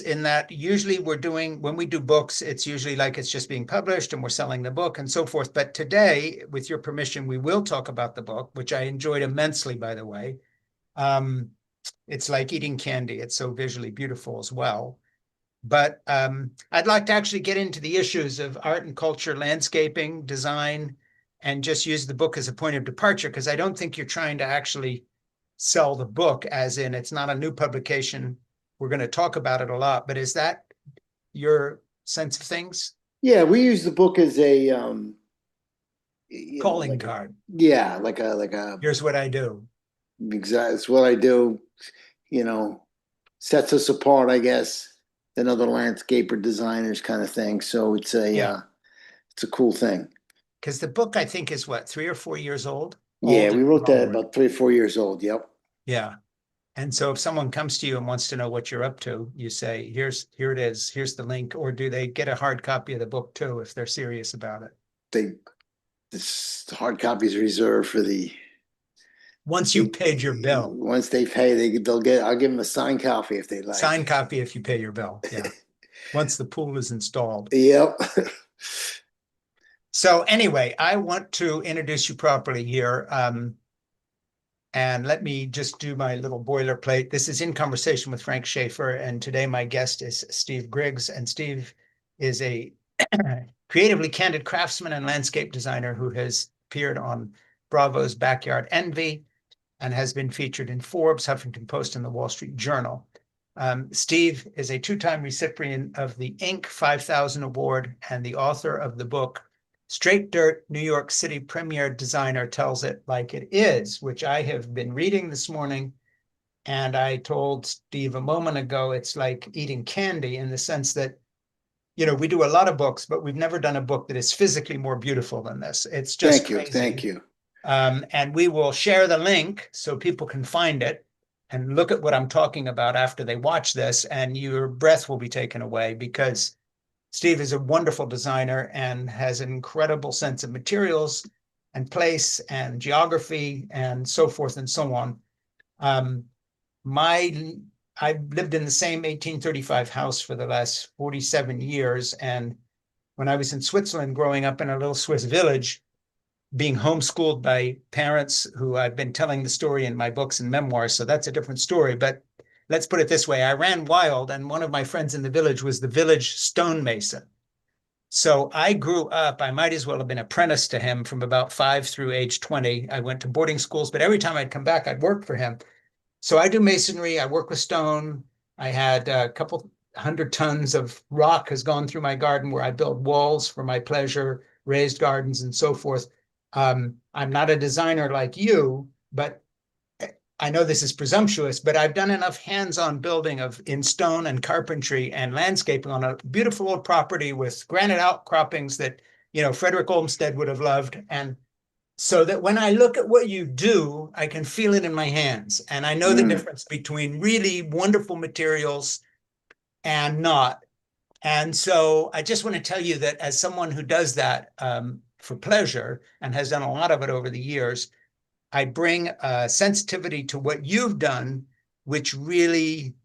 in that usually when we do books, it's usually like it's just being published and we're selling the book and so forth. But today, with your permission, we will talk about the book, which I enjoyed immensely, by the way. Um, it's like eating candy. It's so visually beautiful as well. But I'd like to actually get into the issues of art and culture, landscaping, design, and just use the book as a point of departure, because I don't think you're trying to actually sell the book, as in it's not a new publication. We're going to talk about it a lot, but is that your sense of things? Yeah, we use the book as a Calling like a card. yeah, like a Here's what I do. exact. It's what I do. You know, sets us apart, I guess, than other landscaper designers, kind of thing. So Yeah. it's a cool thing. Because the book, I think, is what, 3 or 4 years old? Yeah, Old we in the wrote wrong that word. about 3 or 4 years old. Yep. Yeah. And so if someone comes to you and wants to know what you're up to, you say, here it is, here's the link, or do they get a hard copy of the book too if they're serious about it? They this hard copies reserved for Once you've paid your bill, once they pay, they'll get. I'll give them a signed copy if they like. sign copy if you pay your bill. Yeah. Once the pool is installed. Yep. So anyway, I want to introduce you properly here. And let me just do my little boilerplate. This is In Conversation with Frank Schaeffer, and today my guest is Steve Griggs. And Steve is a creatively candid craftsman and landscape designer who has appeared on Bravo's Backyard Envy and has been featured in Forbes, Huffington Post, and the Wall Street Journal. Steve is a two-time recipient of the Inc. 5000 Award and the author of the book Straight Dirt, New York City Premier Designer Tells It Like It Is, which I have been reading this morning. And I told Steve a moment ago, it's like eating candy in the sense that, we do a lot of books, but we've never done a book that is physically more beautiful than this. It's just Thank you. Thank crazy. you. And we will share the link so people can find it and look at what I'm talking about after they watch this, and your breath will be taken away because Steve is a wonderful designer and has an incredible sense of materials and place and geography and so forth and so on. Um, my I've lived in the same 1835 house for the last 47 years. And when I was in Switzerland growing up in a little Swiss village, being homeschooled by parents who I've been telling the story in my books and memoirs, so that's a different story. But let's put it this way. I ran wild, and one of my friends in the village was the village stonemason. So I grew up, I might as well have been apprenticed to him from about 5 through age 20. I went to boarding schools, but every time I'd come back, I'd work for him. So I do masonry, I work with stone. I had a couple 100 tons of rock has gone through my garden where I build walls for my pleasure, raised gardens, and so forth. I'm not a designer like you, but I know this is presumptuous, but I've done enough hands-on building of in stone and carpentry and landscaping on a beautiful old property with granite outcroppings that, Frederick Olmsted would have loved. And so that when I look at what you do, I can feel it in my hands. And I know the Mm, difference between really wonderful materials and not. And so I just want to tell you that as someone who does that for pleasure and has done a lot of it over the years, I bring a sensitivity to what you've done, which really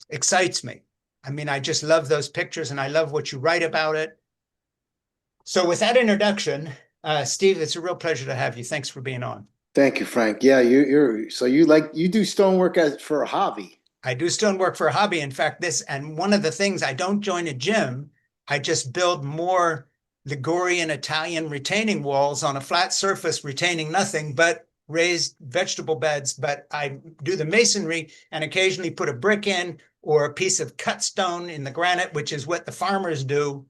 excites me. I mean, I just love those pictures and I love what you write about it. So with that introduction, Steve, it's a real pleasure to have you. Thanks for being on. thank you, Frank. Yeah, you're so you do stonework as for a hobby. I do stonework for a hobby. In fact, and one of the things, I don't join a gym. I just build more Ligurian Italian retaining walls on a flat surface, retaining nothing but raised vegetable beds. But I do the masonry and occasionally put a brick in or a piece of cut stone in the granite, which is what the farmers do,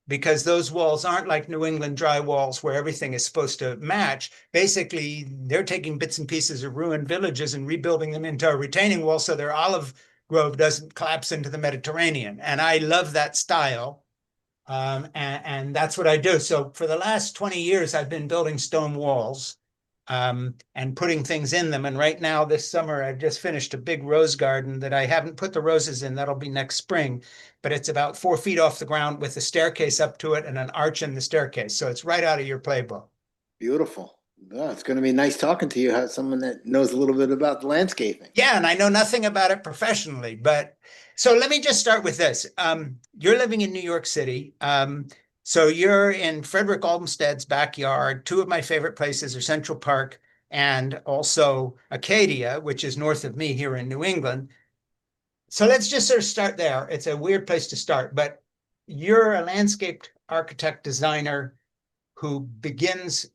because those walls aren't like New England dry walls where everything is supposed to match. Basically, they're taking bits and pieces of ruined villages and rebuilding them into a retaining wall so their olive grove doesn't collapse into the Mediterranean. And I love that style. And that's what I do. So for the last 20 years, I've been building stone walls and putting things in them. And right now, this summer, I've just finished a big rose garden that I haven't put the roses in. That'll be next spring. But it's about 4 feet off the ground with a staircase up to it and an arch in the staircase. So it's right out of your playbook. Beautiful. Well, it's going to be nice talking to you, as someone that knows a little bit about landscaping. Yeah, and I know nothing about it professionally, but so let me just start with this. You're living in New York City. So you're in Frederick Olmsted's backyard. Two of my favorite places are Central Park and also Acadia, which is north of me here in New England. So let's just sort of start there. It's a weird place to start, but you're a landscape architect designer who begins,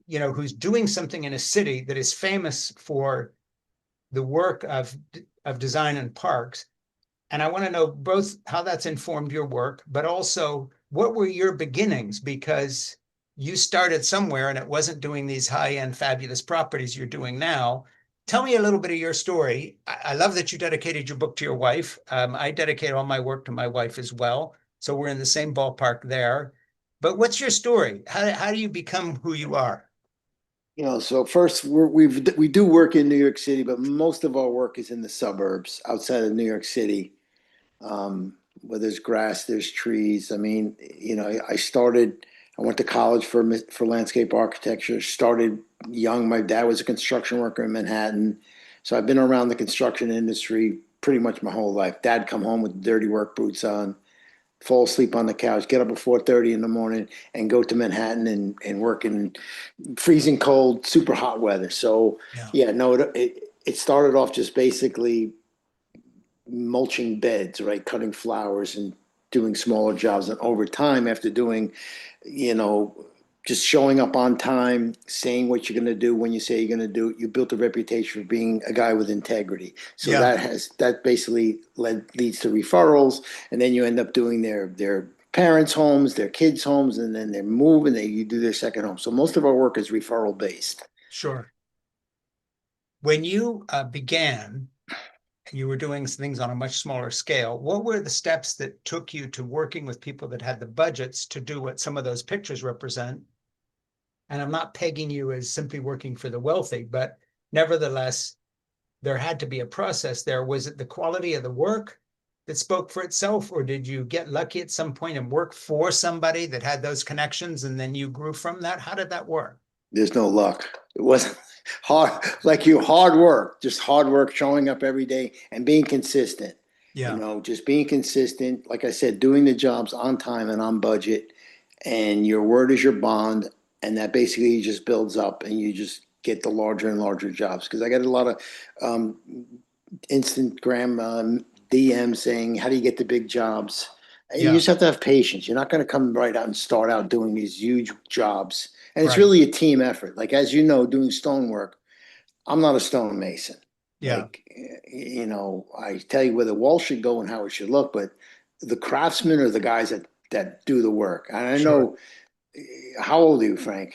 who's doing something in a city that is famous for the work of design and parks. And I want to know both how that's informed your work, but also what were your beginnings? Because you started somewhere and it wasn't doing these high-end fabulous properties you're doing now. Tell me a little bit of your story. I love that you dedicated your book to your wife. I dedicate all my work to my wife as well. So we're in the same ballpark there. But what's your story? How do you become who you are? So first we do work in New York City, but most of our work is in the suburbs outside of New York City, where there's grass, there's trees. I mean, I went to college for landscape architecture. Started young. My dad was a construction worker in Manhattan, so I've been around the construction industry pretty much my whole life. Dad come home with dirty work boots on, fall asleep on the couch, get up at 4:30 in the morning, and go to Manhattan and work in freezing cold, super hot weather. So Yeah. yeah, no, it started off just basically mulching beds, right, cutting flowers and doing smaller jobs. And over time, after doing, you know, just showing up on time, saying what you're going to do when you say you're going to do it, you built a reputation for being a guy with integrity. So Yeah. that basically leads to referrals, and then you end up doing their parents' homes, their kids' homes, and then they move and you do their second home. So most of our work is referral based. Sure. When you began, you were doing things on a much smaller scale. What were the steps that took you to working with people that had the budgets to do what some of those pictures represent? And I'm not pegging you as simply working for the wealthy, but nevertheless, there had to be a process there. Was it the quality of the work that spoke for itself, or did you get lucky at some point and work for somebody that had those connections and then you grew from that? How did that work? There's no luck. It wasn't hard, like you hard work, just hard work, showing up every day and being consistent. Yeah, Just being consistent. Like I said, doing the jobs on time and on budget, and your word is your bond, and that basically just builds up, and you just get the larger and larger jobs. Because I get a lot of um, Instagram DM saying, "How do you get the big jobs?" You yeah, just have to have patience. You're not going to come right out and start out doing these huge jobs, and it's right. really a team effort. Like as you know, doing stonework, I'm not a stonemason. Yeah, I tell you where the wall should go and how it should look, but the craftsmen are the guys that do the work. And I sure. know, how old are you, Frank?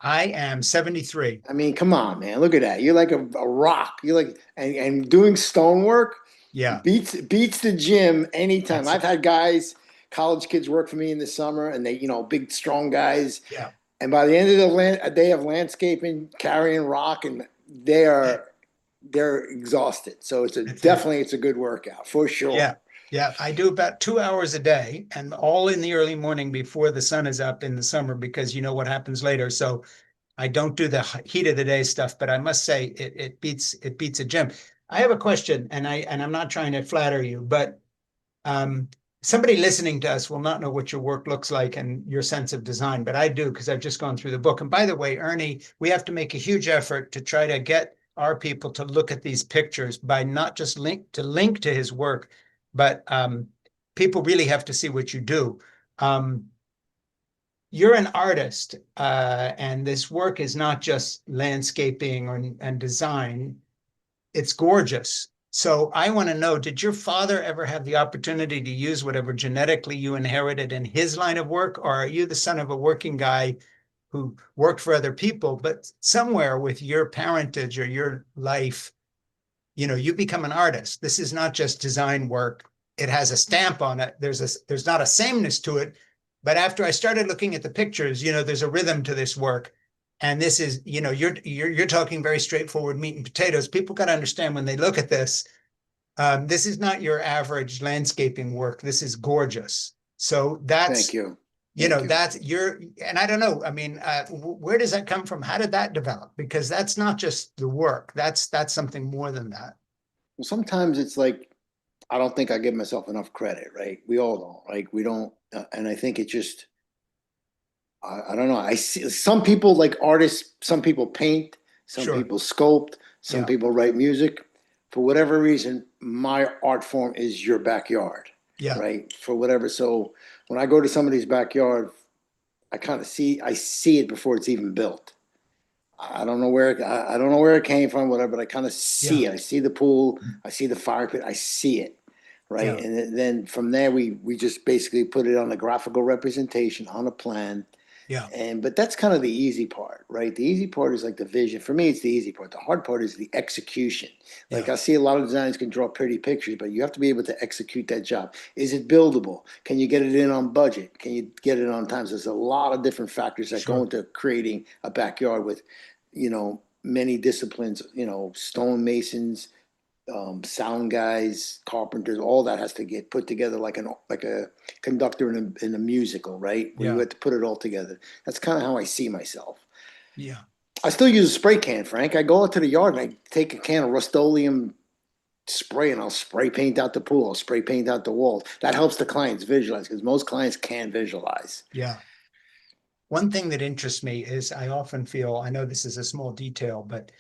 I am 73. I mean, come on, man. Look at that. You're like a rock. You're like, and doing stonework Yeah, beats the gym anytime. that's I've it. had guys, college kids work for me in the summer, and they, big, strong guys. Yeah. And by the end of a day of landscaping, carrying rock, and they're exhausted. So That's it. it's a good workout for sure. Yeah. Yeah. I do about 2 hours a day and all in the early morning before the sun is up in the summer because you know what happens later. So I don't do the heat of the day stuff, but I must say it beats a gym. I have a question, and I'm not trying to flatter you, but um, somebody listening to us will not know what your work looks like and your sense of design, but I do because I've just gone through the book. And by the way, Ernie, we have to make a huge effort to try to get our people to look at these pictures by not just link to his work, but people really have to see what you do. Um, you're an artist, and this work is not just landscaping and design. It's gorgeous. So I want to know, did your father ever have the opportunity to use whatever genetically you inherited in his line of work? Or are you the son of a working guy who worked for other people, but somewhere with your parentage or your life, you become an artist. This is not just design work. It has a stamp on it. There's not a sameness to it. But after I started looking at the pictures, there's a rhythm to this work. And this is, you're talking very straightforward meat and potatoes. People got to understand when they look at this, this is not your average landscaping work. This is gorgeous. So Thank that's, you. Thank you. that's and I don't know, I mean, where does that come from? How did that develop? Because that's not just the work, that's something more than that. Well, sometimes it's like I don't think I give myself enough credit, right? We all don't, like we don't, and I think it just I don't know. I see some people like artists, some people paint, some Sure. people sculpt, some Yeah. people write music. For whatever reason, my art form is your backyard, Yeah. right? For whatever. So when I go to somebody's backyard, I see it before it's even built. I don't know where it came from, whatever, but I kind of see Yeah. it. I see the pool, I see the fire pit, I see it, right? Yeah. And then from there, we just basically put it on a graphical representation on a plan, Yeah. but that's kind of the easy part, right? The easy part is like the vision. For me, it's the easy part. The hard part is the execution. Like Yeah. I see a lot of designers can draw pretty pictures, but you have to be able to execute that job. Is it buildable? Can you get it in on budget? Can you get it on time? So there's a lot of different factors that go Sure. into creating a backyard with, many disciplines, stonemasons, sound guys, carpenters, all that has to get put together like a conductor in a musical, right? Where you Yeah. have to put it all together. That's kind of how I see myself. Yeah. I still use a spray can, Frank. I go out to the yard and I take a can of Rust-Oleum spray and I'll spray paint out the pool. I'll spray paint out the walls. That helps the clients visualize because most clients can't visualize. Yeah. One thing that interests me is I often feel, I know this is a small detail, but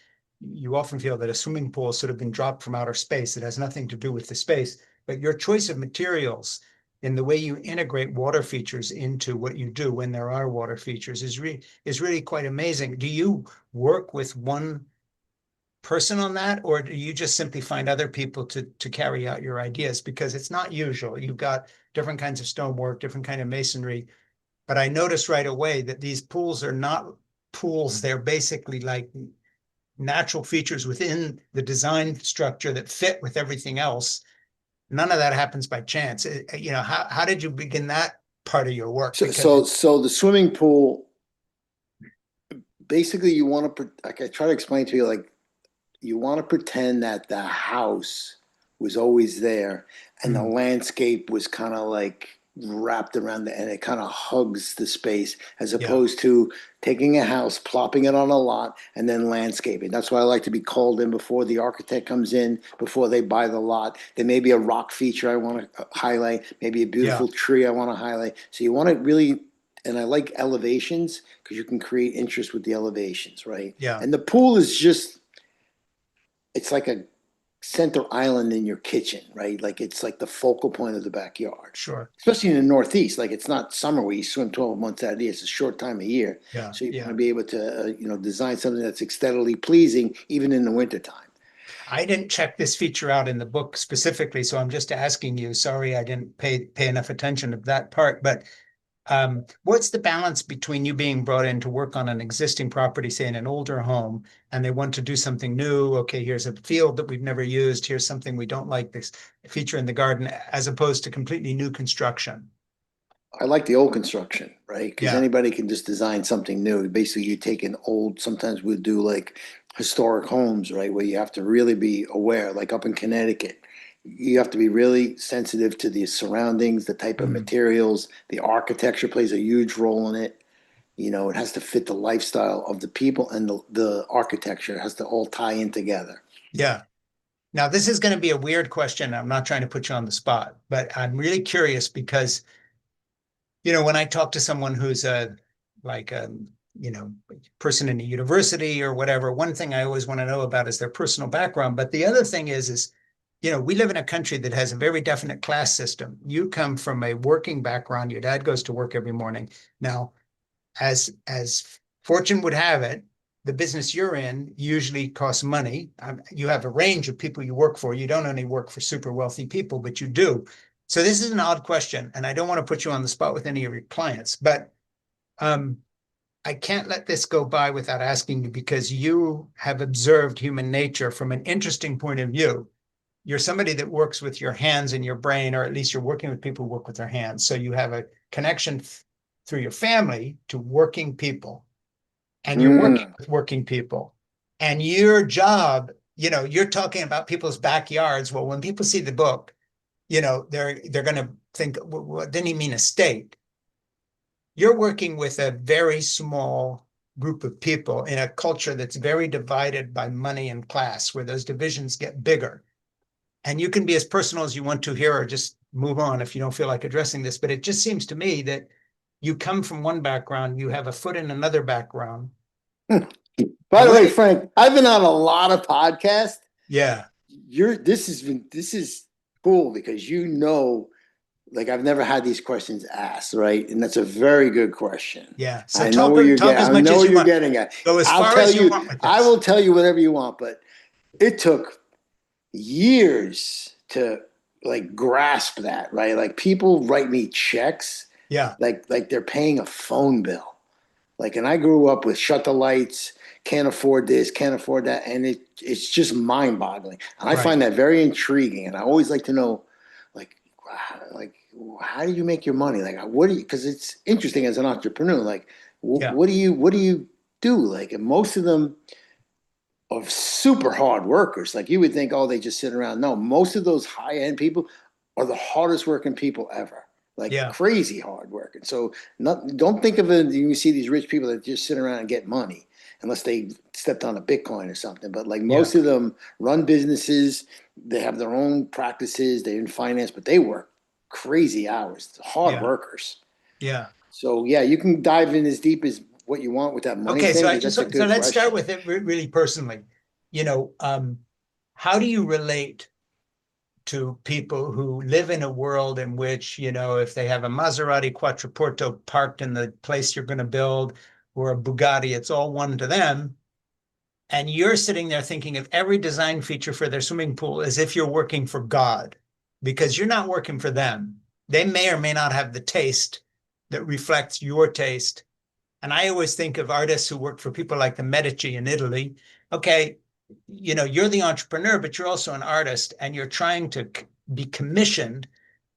you often feel that a swimming pool has sort of been dropped from outer space. It has nothing to do with the space, but your choice of materials and the way you integrate water features into what you do when there are water features is really quite amazing. Do you work with one person on that, or do you just simply find other people to carry out your ideas? Because it's not usual. You've got different kinds of stonework, different kind of masonry, but I noticed right away that these pools are not pools. They're basically like natural features within the design structure that fit with everything else. None of that happens by chance. How did you begin that part of your work? So, Because so, it, so the swimming pool, basically, you want to, like I try to explain to you, like you want to pretend that the house was always there and the mm, landscape was kind of like wrapped around it and it kind of hugs the space as yeah, opposed to taking a house, plopping it on a lot, and then landscaping. That's why I like to be called in before the architect comes in, before they buy the lot. There may be a rock feature I want to highlight, maybe a yeah, beautiful tree I want to highlight. So you want to really, and I like elevations because you can create interest with the elevations, right? yeah, And the pool is just, it's like a center island in your kitchen, right? Like it's like the focal point of the backyard, sure, especially in the Northeast. Like it's not summer where you swim 12 months out of the year. It's a short time of year. yeah, So you want yeah. to be able to, design something that's aesthetically pleasing even in the wintertime. I didn't check this feature out in the book specifically, so I'm just asking you. Sorry, I didn't pay enough attention to that part. But what's the balance between you being brought in to work on an existing property, say in an older home, and they want to do something new? Okay, here's a field that we've never used. Here's something we don't like this feature in the garden, as opposed to completely new construction. I like the old construction, right? Because Yeah. anybody can just design something new. Basically, you take an old, sometimes we'll do like historic homes, right? Where you have to really be aware, like up in Connecticut. You have to be really sensitive to the surroundings, the type of Mm. materials, the architecture plays a huge role in it. It has to fit the lifestyle of the people and the architecture. It has to all tie in together. Yeah. Now, this is going to be a weird question. I'm not trying to put you on the spot, but I'm really curious because when I talk to someone who's like a, you know, person in a university or whatever, one thing I always want to know about is their personal background. But the other thing is, we live in a country that has a very definite class system. You come from a working background. Your dad goes to work every morning. Now, as fortune would have it, the business you're in usually costs money. You have a range of people you work for. You don't only work for super wealthy people, but you do. So this is an odd question, and I don't want to put you on the spot with any of your clients, but um, I can't let this go by without asking you because you have observed human nature from an interesting point of view. You're somebody that works with your hands and your brain, or at least you're working with people who work with their hands. So you have a connection through your family to working people, and you're working Mm. with working people. And your job, you're talking about people's backyards. Well, when people see the book, they're going to think, what didn't he mean estate? you're working with a very small group of people in a culture that's very divided by money and class, where those divisions get bigger. And you can be as personal as you want to here, or just move on if you don't feel like addressing this. But it just seems to me that you come from one background, you have a foot in another background. By the What? way, Frank, I've been on a lot of podcasts. Yeah, This is cool because like I've never had these questions asked, right? And that's a very good question. yeah. So I know where you're talk getting. as I much know as where you you're want. getting at. Go as I'll far tell as you you. want with I this. will tell you whatever you want, but it took years to like grasp that, right? Like people write me checks, Yeah, like they're paying a phone bill. Like, and I grew up with shut the lights, can't afford this, can't afford that, and it's just mind boggling. And I right. find that very intriguing. And I always like to know, like, like how do you make your money? Like, what do you? Because it's interesting as an entrepreneur. Like, Yeah, what do you do? Like, and most of them are super hard workers. Like you would think, oh, they just sit around. No, most of those high end people are the hardest working people ever. Like yeah, crazy hard working. So don't think of it. You see these rich people that just sit around and get money, unless they stepped on a Bitcoin or something. But like yeah, most of them run businesses. They have their own practices. They're in finance, but they work crazy hours. Hard yeah, workers. yeah. So yeah, you can dive in as deep as what you want with that money Okay, so thing, I because just that's a so good let's start question. with it really personally. You know, how do you relate to people who live in a world in which, if they have a Maserati Quattroporto parked in the place you're going to build, or a Bugatti, it's all one to them. And you're sitting there thinking of every design feature for their swimming pool as if you're working for God, because you're not working for them. They may or may not have the taste that reflects your taste. And I always think of artists who work for people like the Medici in Italy. Okay, you're the entrepreneur, but you're also an artist, and you're trying to be commissioned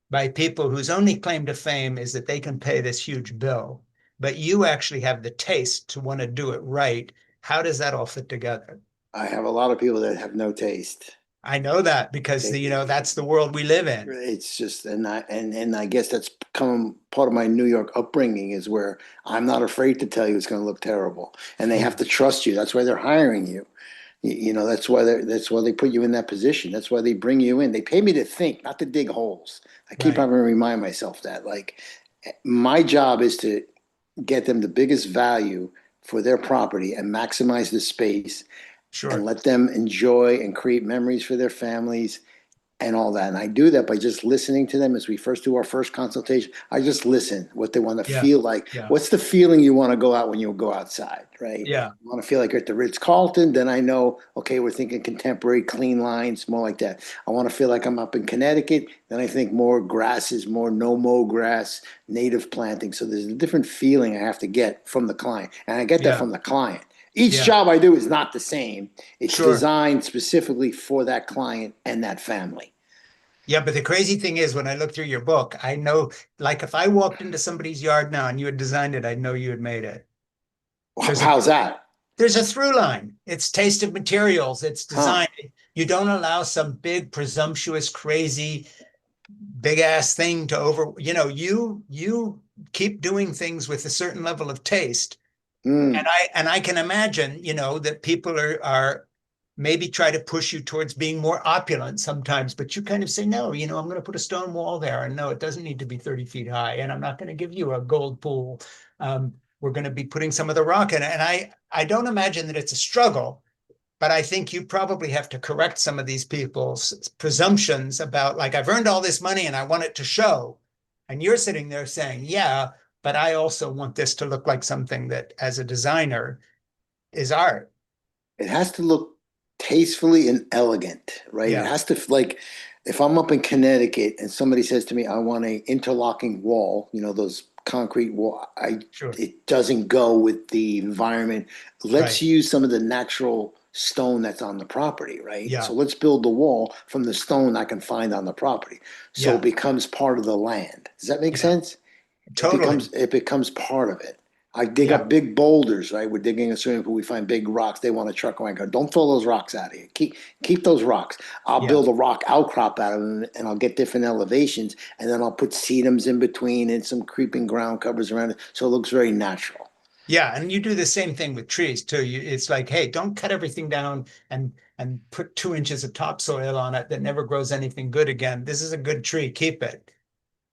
by people whose only claim to fame is that they can pay this huge bill. But you actually have the taste to want to do it right. How does that all fit together? I have a lot of people that have no taste. I know that because that's the world we live in. It's just, and I guess that's come part of my New York upbringing is where I'm not afraid to tell you it's going to look terrible, and they have Yeah, to trust you. That's why they're hiring you. You know, that's why they put you in that position. That's why they bring you in. They pay me to think, not to dig holes. I keep right. having to remind myself that, like, my job is to get them the biggest value for their property and maximize the space and Sure. let them enjoy and create memories for their families and all that. And I do that by just listening to them as we first do our first consultation. I just listen what they want to Yeah. feel like. Yeah. What's the feeling you want to go out when you go outside, right? Yeah. You want to feel like you're at the Ritz Carlton, then I know, okay, we're thinking contemporary, clean lines, more like that. I want to feel like I'm up in Connecticut, then I think more grasses, more no mow grass, native planting. So there's a different feeling I have to get from the client. And I get that Yeah. from the client. Each Yeah. job I do is not the same. It's Sure. designed specifically for that client and that family. Yeah, but the crazy thing is, when I look through your book, I know, like, if I walked into somebody's yard now and you had designed it, I'd know you had made it. There's a How's that? there's a through line. It's taste of materials, it's Huh? design. You don't allow some big, presumptuous, crazy, big ass thing to you keep doing things with a certain level of taste. And Mm. I can imagine, that people are maybe try to push you towards being more opulent sometimes, but you kind of say, no, I'm going to put a stone wall there. And no, it doesn't need to be 30 feet high. And I'm not going to give you a gold pool. We're going to be putting some of the rock in it. And I don't imagine that it's a struggle, but I think you probably have to correct some of these people's presumptions about, like, I've earned all this money and I want it to show. And you're sitting there saying, yeah, but I also want this to look like something that, as a designer, is art. It has to look tastefully and elegant, right? It Yeah, has to like if I'm up in Connecticut and somebody says to me, "I want a interlocking wall," those concrete wall. sure. It doesn't go with the environment. Let's Right. use some of the natural stone that's on the property, right? Yeah, So let's build the wall from the stone I can find on the property. So it yeah, becomes part of the land. Does that make yeah, sense? totally. It becomes part of it. I dig Yeah. up big boulders, right? We're digging a swimming pool. We find big rocks. They want to truck them. I go, don't throw those rocks out of here. Keep those rocks. I'll Yeah. build a rock outcrop out of them, and I'll get different elevations, and then I'll put sedums in between and some creeping ground covers around it, so it looks very natural. Yeah, and you do the same thing with trees too. It's like, hey, don't cut everything down and put 2 inches of topsoil on it that never grows anything good again. This is a good tree, keep it.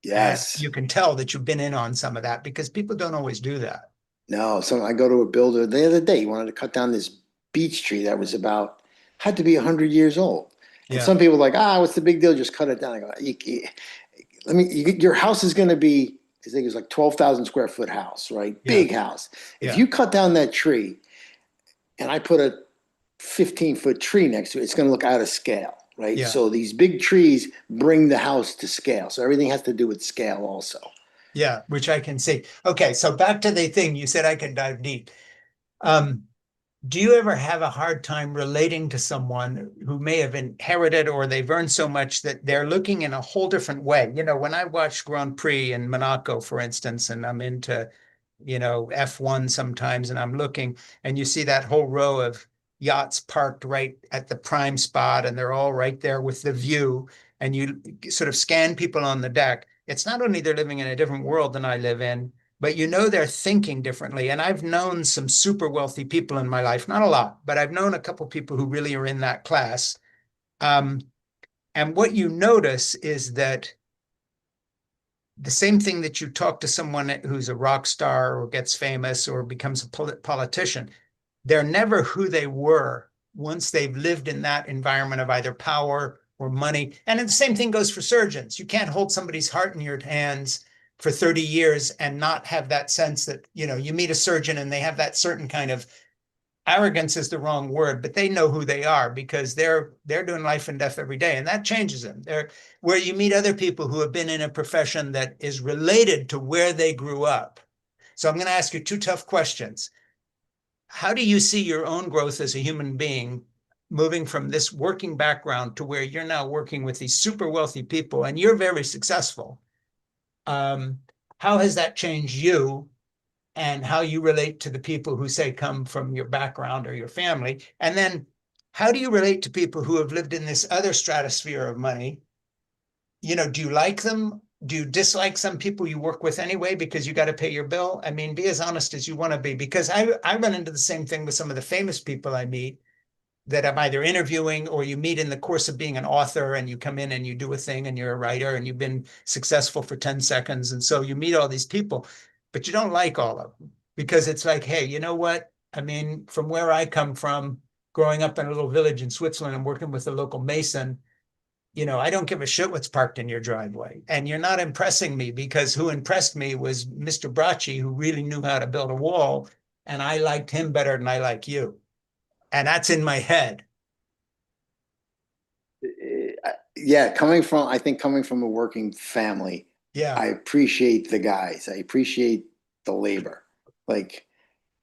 And Yes. you can tell that you've been in on some of that because people don't always do that. No. So I go to a builder the other day. He wanted to cut down this beech tree that was about had to be 100 years old. And Yeah, some people are like, what's the big deal? Just cut it down. I go, your house is going to be, I think it's like 12,000 square foot house, right? yeah, Big house. If yeah, you cut down that tree and I put a 15-foot tree next to it, it's going to look out of scale, right? yeah, So these big trees bring the house to scale. So everything has to do with scale also. yeah, which I can see. Okay, so back to the thing you said I could dive deep. Um, Do you ever have a hard time relating to someone who may have inherited or they've earned so much that they're looking in a whole different way? You know, when I watch Grand Prix in Monaco, for instance, and I'm into, F1 sometimes, and I'm looking, and you see that whole row of yachts parked right at the prime spot, and they're all right there with the view, and you sort of scan people on the deck. It's not only they're living in a different world than I live in, but they're thinking differently. And I've known some super wealthy people in my life, not a lot, but I've known a couple of people who really are in that class. Um, and what you notice is that the same thing that you talk to someone who's a rock star or gets famous or becomes a politician, they're never who they were once they've lived in that environment of either power or money. And the same thing goes for surgeons. You can't hold somebody's heart in your hands for 30 years and not have that sense that, you meet a surgeon and they have that certain kind of arrogance is the wrong word, but they know who they are because they're doing life and death every day, and that changes them. They're where you meet other people who have been in a profession that is related to where they grew up. So I'm going to ask you two tough questions. How do you see your own growth as a human being moving from this working background to where you're now working with these super wealthy people and you're very successful? Um, how has that changed you and how you relate to the people who say come from your background or your family? And then how do you relate to people who have lived in this other stratosphere of money? Do you like them? Do you dislike some people you work with anyway because you got to pay your bill? I mean, be as honest as you want to be, because I run into the same thing with some of the famous people I meet that I'm either interviewing or you meet in the course of being an author and you come in and you do a thing and you're a writer and you've been successful for 10 seconds. And so you meet all these people, but you don't like all of them because it's like, hey, you know what? I mean, from where I come from, growing up in a little village in Switzerland and working with a local mason, I don't give a shit what's parked in your driveway. And you're not impressing me because who impressed me was Mr. Bracci, who really knew how to build a wall. And I liked him better than I like you. And that's in my head. Yeah, I think coming from a working family, Yeah. I appreciate the guys. I appreciate the labor. Like,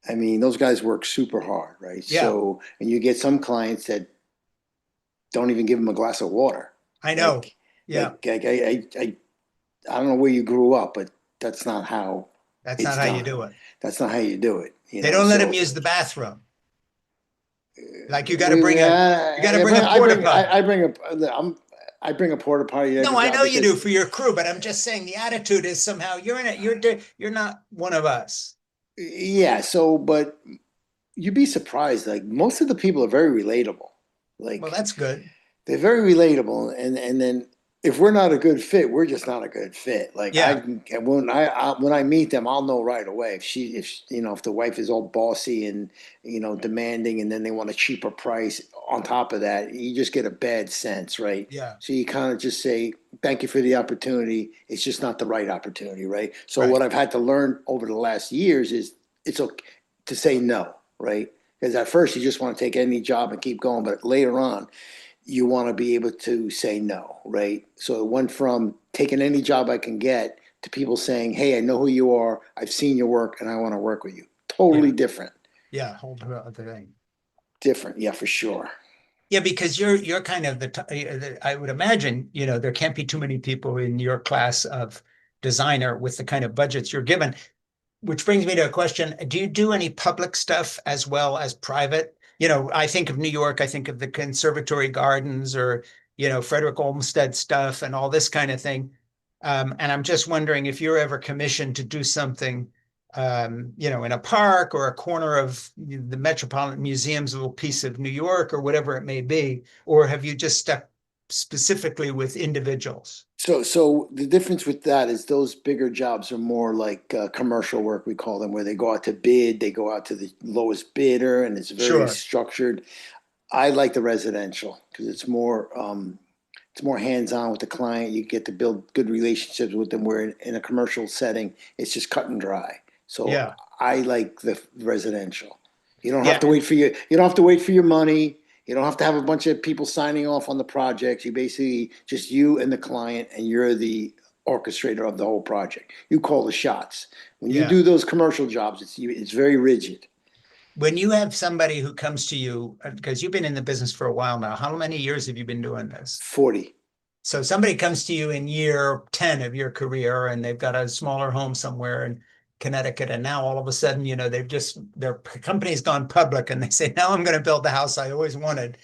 I mean, those guys work super hard, right? Yeah. So, and you get some clients that don't even give them a glass of water. I know. Like, Yeah. I don't know where you grew up, but that's not how That's not it's how you done. do it. That's not how you do it, They don't let him So use the bathroom. Like we, you got to bring a porta potty. I bring a porta potty No, every I job know you do because for your crew, but I'm just saying the attitude is somehow you're in it. You're not one of us. yeah. So, but you'd be surprised. Like most of the people are very relatable. Well, Like that's good. they're very relatable, and then if we're not a good fit, we're just not a good fit. Like Yeah. when I meet them, I'll know right away if the wife is all bossy and demanding, and then they want a cheaper price on top of that, you just get a bad sense, right? Yeah. So you kind of just say, "Thank you for the opportunity. It's just not the right opportunity, right?" So what Right. I've had to learn over the last years is it's okay to say no, right? Because at first you just want to take any job and keep going, but later on you want to be able to say no, right? So it went from taking any job I can get to people saying, "Hey, I know who you are. I've seen your work and I want to work with you." Totally Yeah. different. Yeah. Hold the thing. Different. Yeah, for sure. Yeah, because you're kind of I would imagine, there can't be too many people in your class of designer with the kind of budgets you're given. which brings me to a question. Do you do any public stuff as well as private? You know, I think of New York, I think of the Conservatory Gardens or, you know, Frederick Olmsted stuff and all this kind of thing. And I'm just wondering if you're ever commissioned to do something, you know, in a park or a corner of the Metropolitan Museum's little piece of New York or whatever it may be, or have you just stuck specifically with individuals? So the difference with that is those bigger jobs are more like commercial work, we call them, where they go out to bid, they go out to the lowest bidder, and it's very Sure. structured. I like the residential because it's more hands-on with the client. You get to build good relationships with them. Where in a commercial setting, it's just cut and dry. So Yeah. I like the residential. You don't have to Yeah. wait for you don't have to wait for your money. You don't have to have a bunch of people signing off on the projects. You basically just you and the client, and you're the orchestrator of the whole project. You call the shots. When you Yeah. do those commercial jobs, it's very rigid. When you have somebody who comes to you, because you've been in the business for a while now, how many years have you been doing this? 40. So somebody comes to you in year 10 of your career and they've got a smaller home somewhere in Connecticut. And now all of a sudden, you know, their company's gone public and they say, now I'm going to build the house I always wanted.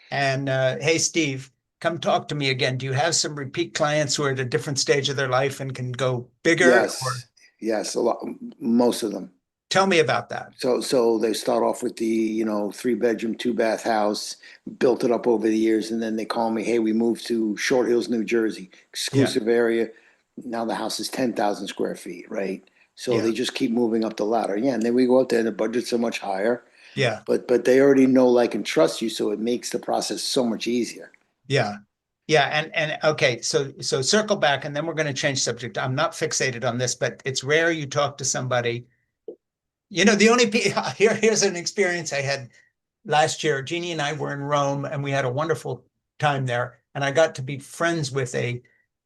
And hey, Steve, come talk to me again. Do you have some repeat clients who are at a different stage of their life and can go bigger? Or Yes, yes, a lot, most of them. tell me about that. So they start off with the, 3 bedroom, 2 bath house, built it up over the years, and then they call me, hey, we moved to Short Hills, New Jersey, Yeah. exclusive area. Now the house is 10,000 square feet, right? So they Yeah. just keep moving up the ladder. Yeah, and then we go out there and the budgets are much higher, Yeah. but they already know, like, and trust you, so it makes the process so much easier. Yeah. Yeah, and okay, so circle back and then we're going to change subject. I'm not fixated on this, but it's rare you talk to somebody. You know, the only here's an experience I had last year. Jeannie and I were in Rome and we had a wonderful time there. And I got to be friends with a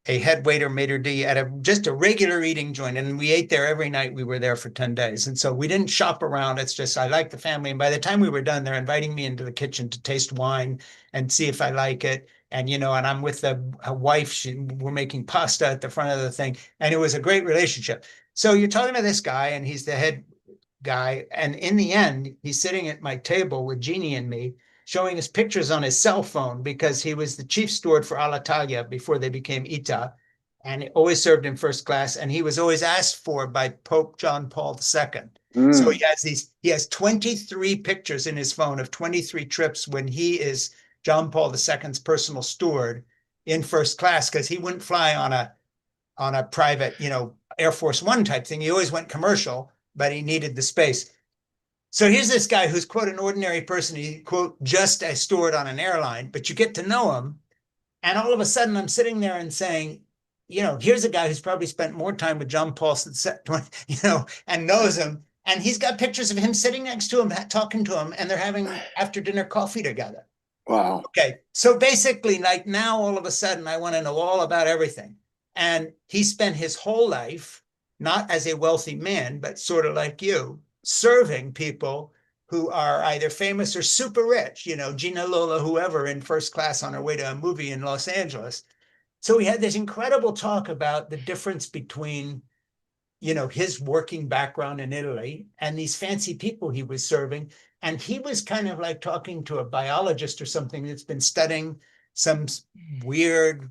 head waiter, maitre d' at just a regular eating joint. And we ate there every night. We were there for 10 days. And so we didn't shop around. It's just I like the family. And by the time we were done, they're inviting me into the kitchen to taste wine and see if I like it. And you know, and I'm with a wife. We're making pasta at the front of the thing. And it was a great relationship. So you're talking to this guy, and he's the head guy. And in the end, he's sitting at my table with Jeannie and me, showing us pictures on his cell phone because he was the chief steward for Alitalia before they became ITA. And he always served in first class. And he was always asked for by Pope John Paul II. So Mm, he has 23 pictures in his phone of 23 trips when he is John Paul II's personal steward in first class because he wouldn't fly on a private, you know, Air Force One type thing. He always went commercial, but he needed the space. So here's this guy who's, quote, an ordinary person. He, quote, just a steward on an airline, but you get to know him. And all of a sudden, I'm sitting there and saying, you know, here's a guy who's probably spent more time with John Paul, you know, and knows him. And he's got pictures of him sitting next to him, talking to him, and they're having after dinner coffee together. wow. Okay. So basically, like now, all of a sudden, I want to know all about everything. And he spent his whole life, not as a wealthy man, but sort of like you, serving people who are either famous or super rich, you know, Gina Lola, whoever in first class on her way to a movie in Los Angeles. So we had this incredible talk about the difference between, you know, his working background in Italy and these fancy people he was serving. And he was kind of like talking to a biologist or something that's been studying some weird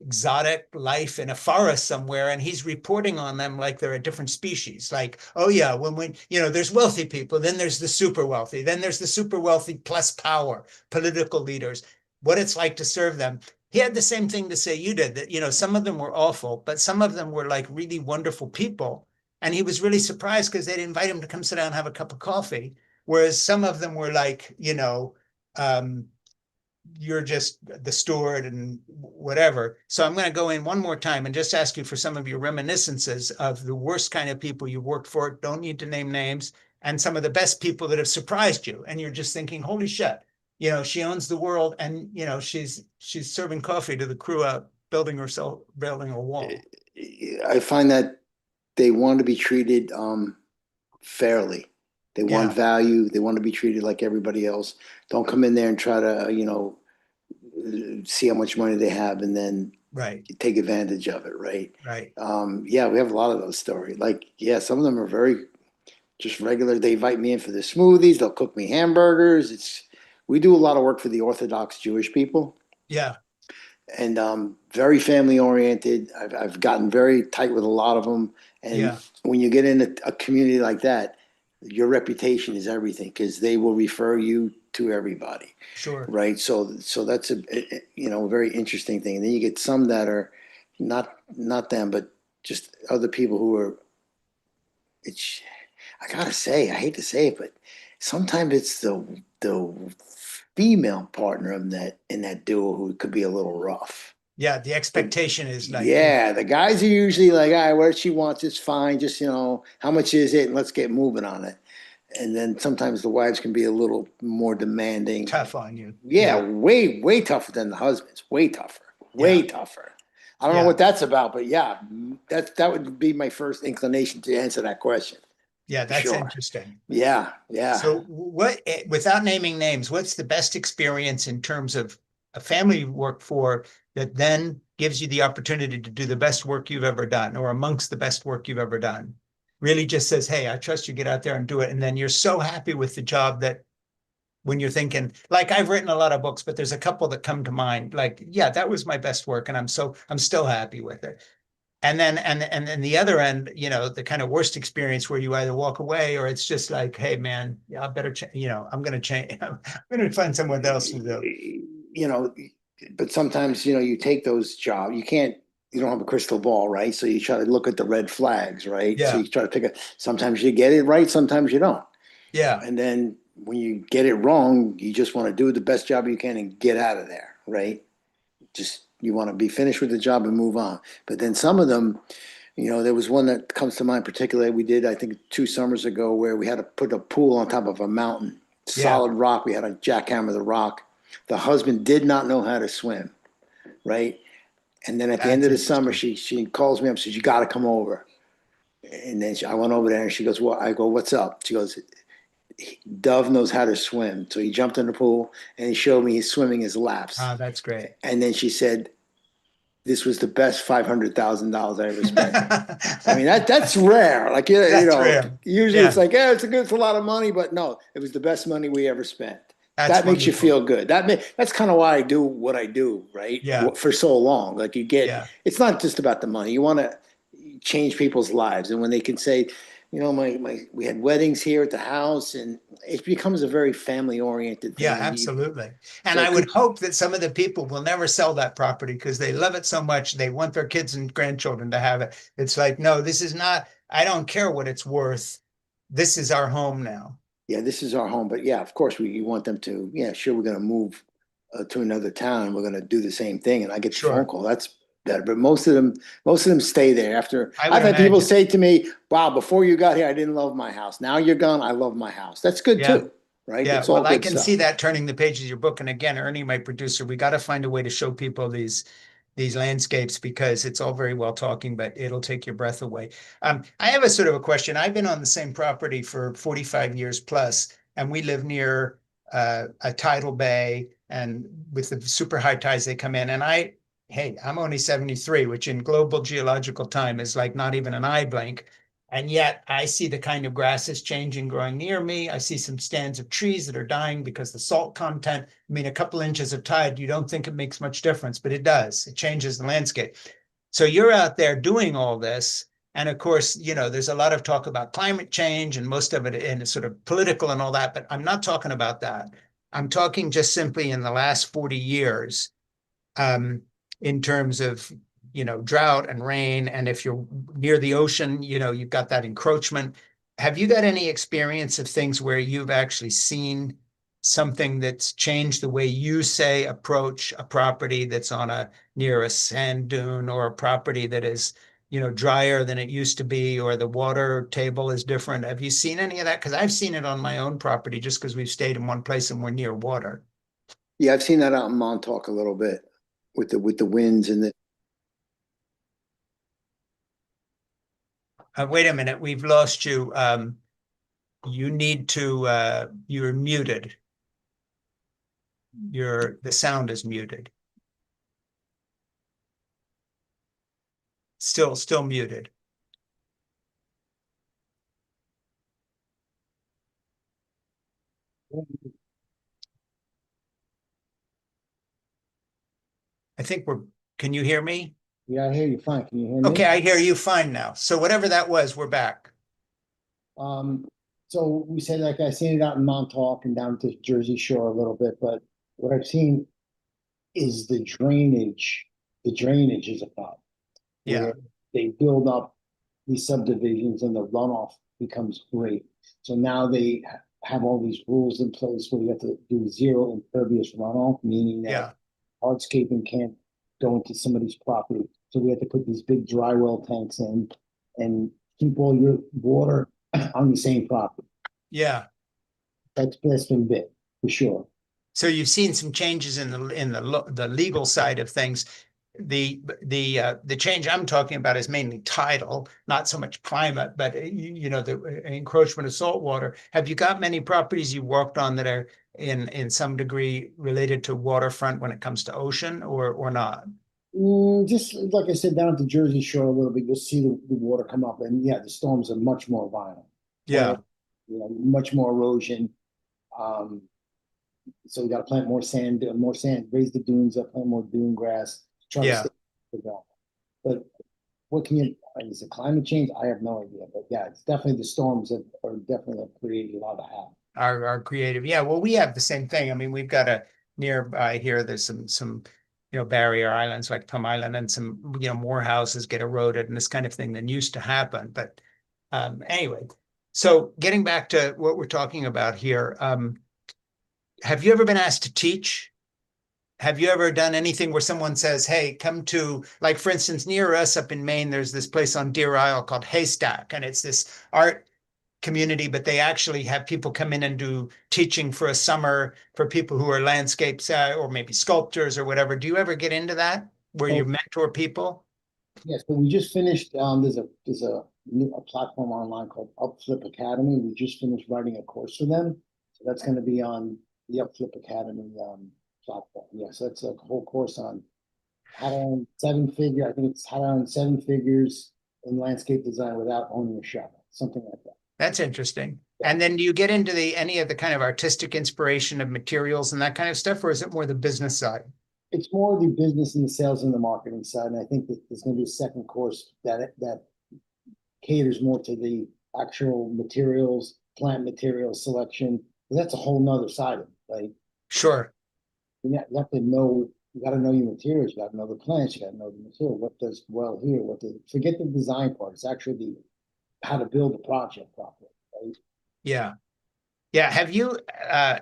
exotic life in a forest somewhere, and he's reporting on them like they're a different species. Like, oh yeah, when you know, there's wealthy people, then there's the super wealthy, then there's the super wealthy plus power, political leaders, what it's like to serve them. He had the same thing to say you did, that, you know, some of them were awful, but some of them were like really wonderful people. And he was really surprised because they'd invite him to come sit down and have a cup of coffee. Whereas some of them were like, you know, you're just the steward and whatever. So I'm going to go in one more time and just ask you for some of your reminiscences of the worst kind of people you worked for. Don't need to name names. And some of the best people that have surprised you. And you're just thinking, holy shit, you know, she owns the world, and you know, she's serving coffee to the crew out building herself building a wall. I find that they want to be treated fairly. They want Yeah, value. They want to be treated like everybody else. Don't come in there and try to, see how much money they have and then right, take advantage of it, right? right. Yeah, we have a lot of those stories. Like, yeah, some of them are very, just regular. They invite me in for the smoothies. They'll cook me hamburgers. We do a lot of work for the Orthodox Jewish people, Yeah. and very family oriented. I've gotten very tight with a lot of them. And Yeah. when you get in a community like that, your reputation is everything because they will refer you to everybody, Sure. right? So that's a very interesting thing. And then you get some that are not them, but just other people who are. It's I gotta say, I hate to say it, but sometimes it's the female partner of that in that duo who could be a little rough. Yeah. The The expectation is like, Yeah, the guys are usually like, all right, what she wants is fine. Just how much is it, and let's get moving on it. And then sometimes the wives can be a little more demanding. tough on you. Yeah, Yeah. way tougher than the husbands. Way tougher. Way Yeah. tougher. I don't know Yeah. what that's about, but yeah, that would be my first inclination to answer that question Yeah. for That's sure. interesting. Yeah, yeah. So without naming names, what's the best experience in terms of a family you work for that then gives you the opportunity to do the best work you've ever done or amongst the best work you've ever done? Really just says, hey, I trust you, get out there and do it. And then you're so happy with the job that when you're thinking, like I've written a lot of books, but there's a couple that come to mind, like, yeah, that was my best work. And I'm still happy with it. And then the other end, the kind of worst experience where you either walk away or it's just like, hey man, yeah, I better I'm gonna change. I'm gonna find someone else to do. You know, but sometimes, you take those jobs. You don't have a crystal ball, right? So you try to look at the red flags, right? So Yeah, you try to sometimes you get it right, sometimes you don't. yeah, And then when you get it wrong, you just want to do the best job you can and get out of there, right? Just you want to be finished with the job and move on. But then some of them, there was one that comes to mind particularly. We did, I think, 2 summers ago where we had to put a pool on top of a mountain, yeah. solid rock. We had to jackhammer the rock. The husband did not know how to swim, right? And then at the end That's of the summer, interesting. she calls me up and says, "You got to come over." And then I went over there and she goes, "Well," I go, "What's up?" She goes, "Dove knows how to swim." So he jumped in the pool and he showed me he's swimming his laps. Ah, that's great. And then she said, "This was the best $500,000 I ever spent." I mean, that's rare. Like, That's real. usually it's Yeah, like, yeah, it's a lot of money, but no, it was the best money we ever spent. that's That makes you wonderful. feel good. That's kind of why I do what I do, right? Yeah, For so long. Like yeah, it's not just about the money. You want to change people's lives. And when they can say, we had weddings here at the house, and it becomes a very family oriented yeah, thing. absolutely. And So I it would could, hope that some of the people will never sell that property because they love it so much. They want their kids and grandchildren to have it. It's like, no, this is not, I don't care what it's worth. This is our home now. yeah, this is our home. But yeah, of course, you want them to, yeah, sure, we're going to move to another town and we're going to do the same thing. And I get the phone Sure. call. That's better. But most of them stay there. After I would I've had people imagine. say to me, "Wow, before you got here, I didn't love my house. Now you're gone, I love my house." That's good Yeah. too, right? Yeah. That's all Well, I good can see stuff. that turning the pages of your book. And again, Ernie, my producer, we got to find a way to show people these landscapes because it's all very well talking, but it'll take your breath away. I have a sort of a question. I've been on the same property for 45 years plus, and we live near a tidal bay, and with the super high tides, they come in. And hey, I'm only 73, which in global geological time is like not even an eye blink. And yet I see the kind of grasses changing growing near me. I see some stands of trees that are dying because the salt content, I mean, a couple inches of tide, you don't think it makes much difference, but it does. It changes the landscape. So you're out there doing all this. And of course, there's a lot of talk about climate change and most of it in sort of political and all that, but I'm not talking about that. I'm talking just simply in the last 40 years, um, in terms of drought and rain, and if you're near the ocean, you've got that encroachment. Have you got any experience of things where you've actually seen something that's changed the way you say approach a property that's on a near a sand dune, or a property that is drier than it used to be, or the water table is different? Have you seen any of that? Because I've seen it on my own property just because we've stayed in one place and we're near water. Yeah, I've seen that out in Montauk a little bit with the winds and the. Wait a minute, we've lost you. You need to, you're muted. The sound is muted. Still muted. I think can you hear me? Yeah, I hear you fine. Can you hear Okay, me? I hear you fine now. So whatever that was, we're back. Um, so we said like I seen it out in Montauk and down to Jersey Shore a little bit, but what I've seen is the drainage. The drainage is a problem Yeah, where they build up these subdivisions and the runoff becomes great. So now they have all these rules in place where you have to do zero impervious runoff, meaning that yeah, hardscaping can't go into somebody's property. So we have to put these big dry well tanks in and keep all your water on the same property. yeah. That's been big for sure. So you've seen some changes in the legal side of things. The change I'm talking about is mainly tidal, not so much climate, but you know, the encroachment of salt water. Have you got many properties you worked on that are in some degree related to waterfront when it comes to ocean or not? Just like I said, down to Jersey Shore a little bit, you'll see the water come up, and yeah, the storms are much more violent. Where Yeah, you know, much more erosion. Um, so we got to plant more sand, raise the dunes up, plant more dune grass, try to yeah. stay with that. But what can you? Is it climate change? I have no idea. But yeah, it's definitely the storms that are definitely created a lot of havoc. Our creative. Yeah, well, we have the same thing. I mean, we've got a nearby here, there's some barrier islands like Plum Island and some, more houses get eroded and this kind of thing that used to happen. But anyway, so getting back to what we're talking about here, have you ever been asked to teach? Have you ever done anything where someone says, hey, come to, like, for instance, near us up in Maine, there's this place on Deer Isle called Haystack, and it's this art community, but they actually have people come in and do teaching for a summer for people who are landscapes or maybe sculptors or whatever. Do you ever get into that where you So mentor people? yes, but we just finished. There's a platform online called Upflip Academy. We just finished writing a course for them, so that's going to be on the Upflip Academy platform. Yes, that's a whole course on how to earn seven figure. I think it's how to earn seven figures in landscape design without owning a shop, something like that. That's interesting. Yeah. And then do you get into the any of the kind of artistic inspiration of materials and that kind of stuff, or is it more the business side? It's more the business and the sales and the marketing side, and I think that there's going to be a second course that caters more to the actual materials, plant materials selection. That's a whole nother side of it, right? Sure. You have to know, you got to know your materials, you got to know the plants, you got to know the material, what does well here, forget the design part. It's actually how to build a project properly, right? Yeah. Yeah. Have you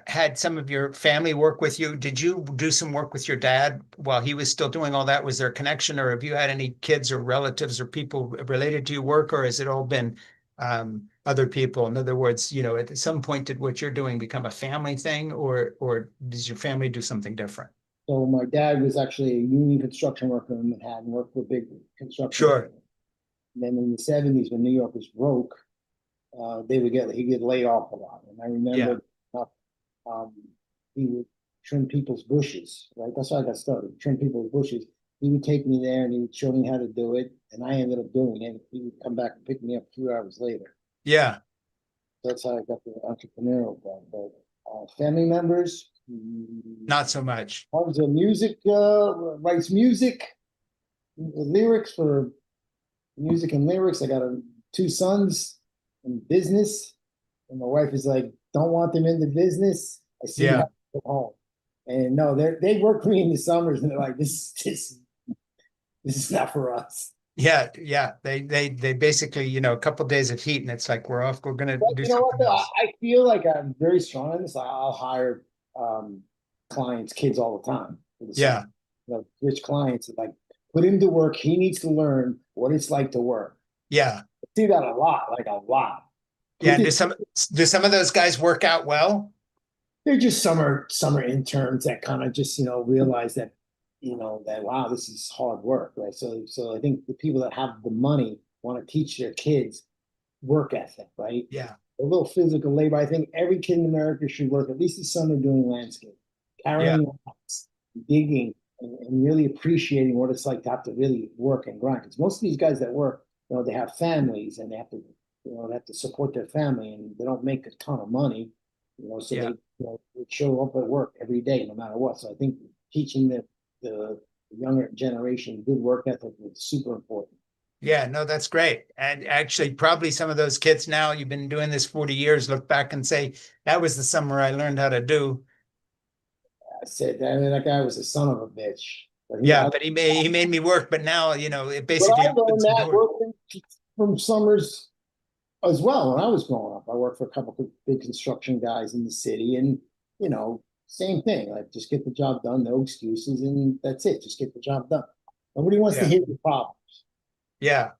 had some of your family work with you? Did you do some work with your dad while he was still doing all that? Was there a connection, or have you had any kids or relatives or people related to your work, or has it all been other people? In other words, at some point, did what you're doing become a family thing, or does your family do something different? So my dad was actually a union construction worker in Manhattan, worked for big construction Sure. companies. And then in the 70s, when New York was broke, he'd get laid off a lot. And I Yeah. remember um, he would trim people's bushes, right? That's how I got started, trim people's bushes. He would take me there and he would show me how to do it. And I ended up doing it. He would come back and pick me up a few hours later. Yeah. That's how I got the entrepreneurial part. But family members, Not so much. one's a music, writes music, lyrics for music and lyrics. I got two sons in business, and my wife is like, don't want them in the business. I see you Yeah. have to go home. And no, they work for me in the summers, and they're like, this is not for us. Yeah. Yeah. They basically, a couple of days of heat and it's like we're off. We're gonna But do you know what? something Though else. I feel like I'm very strong on this. I'll hire um, clients, kids all the time for the summer. Yeah. Rich clients like put him to work. He needs to learn what it's like to work. Yeah. I see that a lot, like a lot. Yeah. Put And this do some of those guys work out well? They're just summer interns that kind of just realize that that wow, this is hard work, right? So I think the people that have the money want to teach their kids work ethic, right? Yeah. A little physical labor. I think every kid in America should work at least a summer doing landscape, Yeah. carrying lots, digging, and really appreciating what it's like to have to really work and grind. Because most of these guys that work, they have families and they have to support their family, and they don't make a ton of money, so Yeah. would show up at work every day, no matter what. So I think teaching the younger generation good work ethic is super important. Yeah, no, that's great. And actually, probably some of those kids now, you've been doing this 40 years, look back and say, that was the summer I learned how to do. I said, I mean, that guy was a son of a bitch. But Yeah, but he made me work, but now, it but basically I learned opens the that door. working from summers as well when I was growing up. I worked for a couple of big construction guys in the city, and same thing. Like, just get the job done, no excuses, and that's it. Just get the job done. Nobody wants to Yeah. hear the problem. Yeah.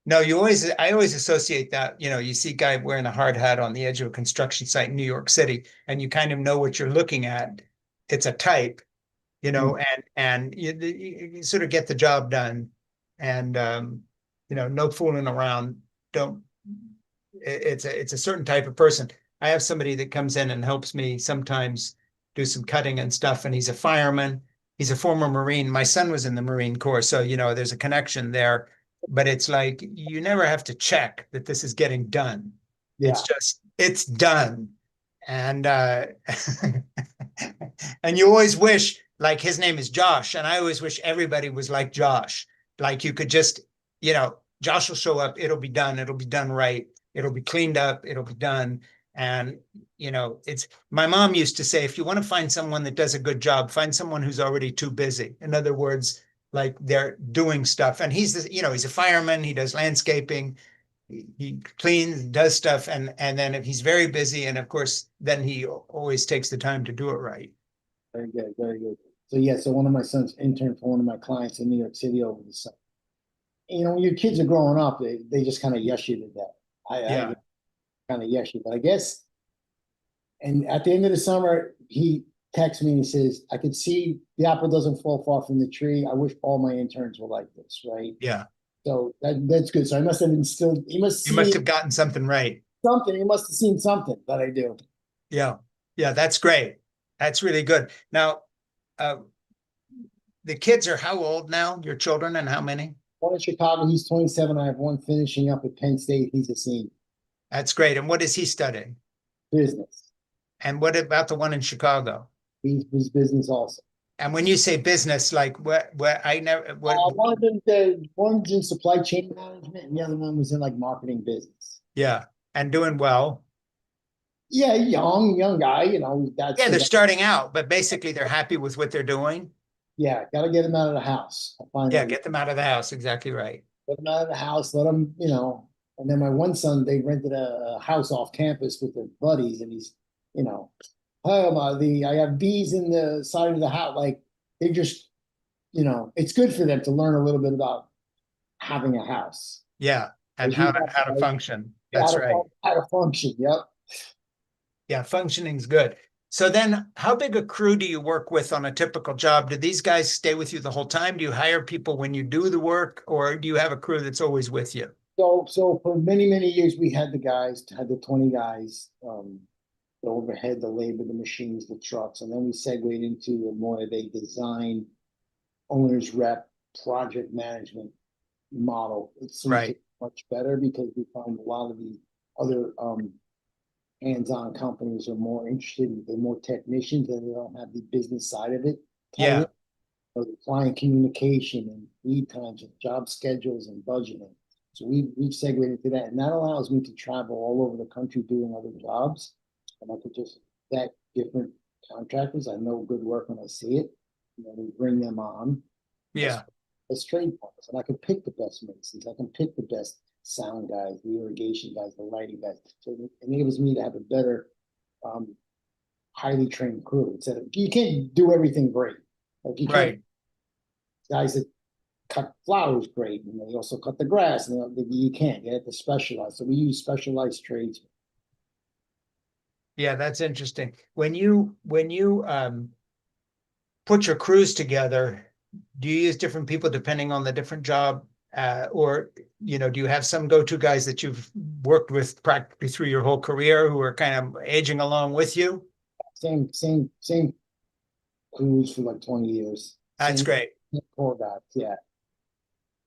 No, I always associate that, you see a guy wearing a hard hat on the edge of a construction site in New York City, and you kind of know what you're looking at. It's a type, Mm. and you sort of get the job done, and no fooling around. Don't. It's a certain type of person. I have somebody that comes in and helps me sometimes do some cutting and stuff, and he's a fireman. He's a former Marine. My son was in the Marine Corps, so there's a connection there. But it's like you never have to check that this is getting done. It's Yeah, just it's done. And and you always wish, like, his name is Josh, and I always wish everybody was like Josh. Like, you could just, Josh will show up, it'll be done right, it'll be cleaned up, it'll be done. And it's my mom used to say, if you want to find someone that does a good job, find someone who's already too busy. In other words, like, they're doing stuff. And he's a fireman, he does landscaping, he cleans, does stuff, and then if he's very busy, and of course, then he always takes the time to do it right. very good, very good. So yeah, so one of my sons interned for one of my clients in New York City over the summer. When your kids are growing up, they just kind of yes you to that. I Yeah, kind of yes you, but I guess. And at the end of the summer, he texts me and he says, "I could see the apple doesn't fall far from the tree. I wish all my interns were like this, right?" yeah. So that's good. So I must have instilled. He must You must see have gotten something right. something. He must have seen something that I do. Yeah, yeah. That's great. That's really good. Now, uh, the kids are how old now? Your children, and how many? One in Chicago, he's 27. I have one finishing up at Penn State. He's a senior. That's great. And what is he studying? Business. And what about the one in Chicago? He's business also. And when you say business, like, what I never what One's in supply chain management, and the other one was in like marketing business. yeah, and doing well. Yeah, young guy. That's Yeah, they're starting out, but basically they're happy with what they're doing. yeah. Got to get him out of the house. I find Yeah, that get them out of the house. Exactly right. get him out of the house. Let him. And then my one son, they rented a house off campus with their buddies, and he's, you know, oh my, I have bees in the side of the house. Like they just, it's good for them to learn a little bit about having a house. Yeah, and As you how to know, function. That's right. how to function. Yep. Yeah, functioning's good. So then, how big a crew do you work with on a typical job? Do these guys stay with you the whole time? Do you hire people when you do the work, or do you have a crew that's always with you? So for many years we had had the 20 guys, the overhead, the labor, the machines, the trucks, and then we segued into a more of a design owner's rep project management model. It seems to Right. be much better because we find a lot of the other hands-on companies are more interested in they're more technicians and they don't have the business side of it tied in. Yeah. So the client communication and lead times and job schedules and budgeting. So we've segued into that, and that allows me to travel all over the country doing other jobs, and I could just vet different contractors. I know good work when I see it. We bring them on as Yeah. as trade partners, and I can pick the best masons. I can pick the best sound guys, the irrigation guys, the lighting guys. So it enables me to have a better, um, highly trained crew. Instead of you can't do everything great. Like you can't Right. guys that cut flowers great, and they also cut the grass, and you can't. You have to specialize. So we use specialized trades. Yeah, that's interesting. When you put your crews together, do you use different people depending on the different job? Or, do you have some go-to guys that you've worked with practically through your whole career who are kind of aging along with you? Same crews for like 20 years. That's Same great. core guys. Yeah.